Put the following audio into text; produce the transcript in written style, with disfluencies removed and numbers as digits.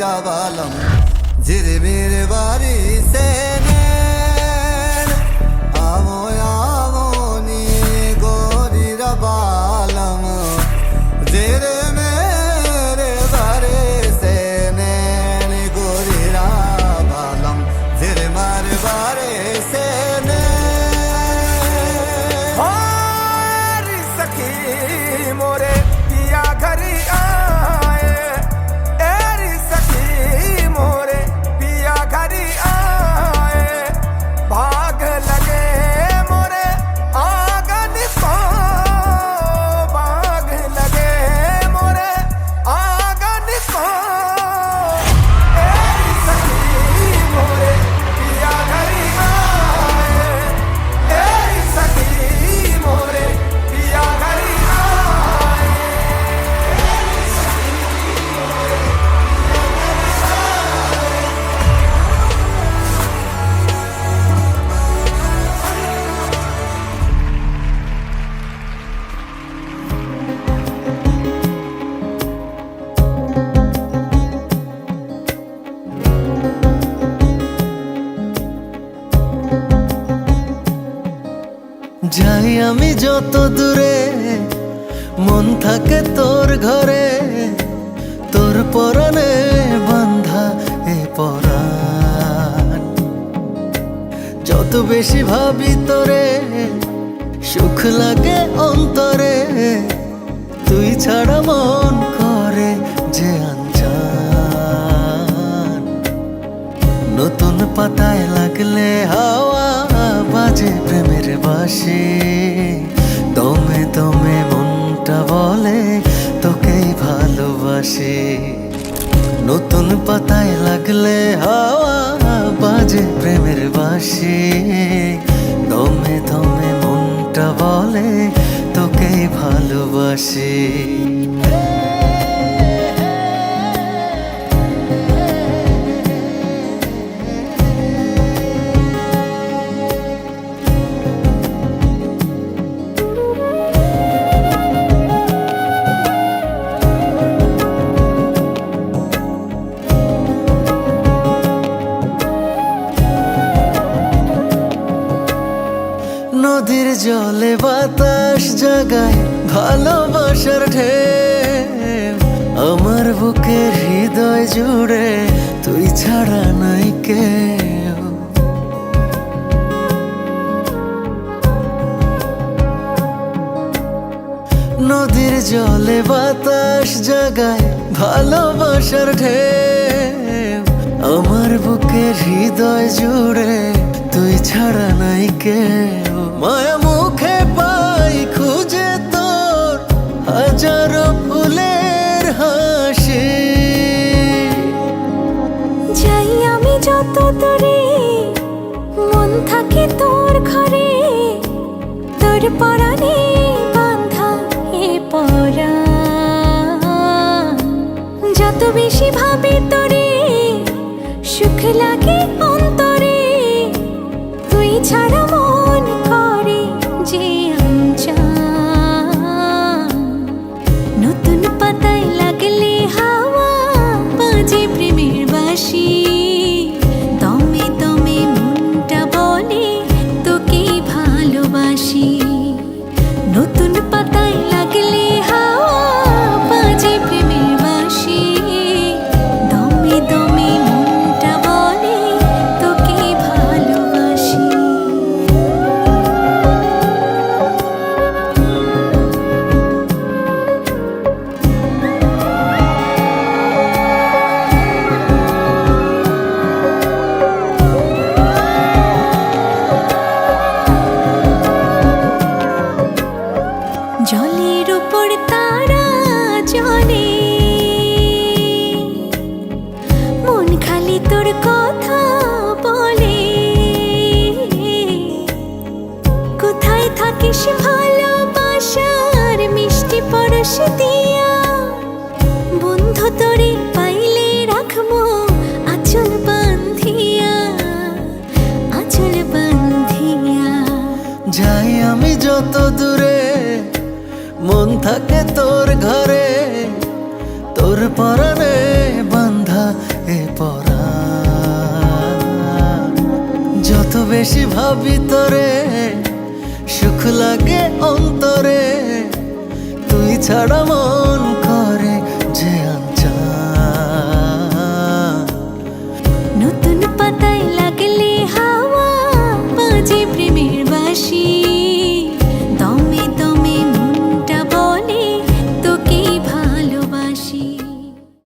गोरीरा बालम झिरमिर बारी से आवो आवो नी गोरीरा बालम झिरमिर बारी से गोरीरा बालम झिरमिर बारी से मोरे पिया घरी आए एरी सखी मोरे पिया घरी आए भाग लगे मोरे आंगन को भाग लगे मोरे आंगन को एरी सखी मोरे पिया घरी आए एरी सखी मोरे पिया घरी যাই আমি যত দূরে মন থাকে তোর ঘরে তোর পরাণে বান্ধা এ পরাণ যত বেশি ভাবি তোরে সুখ লাগে অন্তরে তুই ছাড়া মন করে যে আনজান নতুন পাতায় লাগলে হাওয়া বাজে প্রেমের বাঁশি দমে দমে মনটা বলে তোকেই ভালোবাসি নতুন পাতায় লাগলে হাওয়া বাজে প্রেমের বাঁশি দমে দমে মনটা বলে তোকেই ভালোবাসি নদীর জলে বাতাস জাগায় ভালোবাসার ঢেউ আমার বুকের হৃদয় জুড়ে তুই ছাড়া নাই কেউ নদীর জলে বাতাস জাগায় ভালোবাসার ঢেউ আমার বুকের হৃদয় জুড়ে তুই ছাড়া নাই কেউ মায়া মুখে পাই খুঁজে তোর হাজারো ফুলের হাসি যাই আমি যত দূরে মন থাকে তোর ঘরে তোর পরাণে বাঁধা এ পরাণ যত বেশি ভাবি তোরে সুখ লাগে অন্তরে তুই ছাড়া মন করে যে আনজান নতুন পাতায় লাগলে হাওয়া বাজে প্রেমের বাঁশি দমে দমে মনটা বলে তোকেই ভালোবাসি নতুন পাতায় লাগলে হাওয়া বাজে প্রেমের বাঁশি দমে দমে মনটা বলে তোকেই ভালোবাসি জলের উপর তারা জলে মন খালি তোর কথা বলে কোথায় থাকিস ভালোবাসার মিষ্টি পরশ দিয়া বন্ধু তোরে পাইলে রাখবো আঁচল বাঁধিয়া যাই আমি যত দূরে মন থাকে তোর ঘরে তোর পরাণে বান্ধা এ পরাণ। যত বেশি ভাবি তোরে সুখ লাগে অন্তরে, তুই ছাড়া মন করে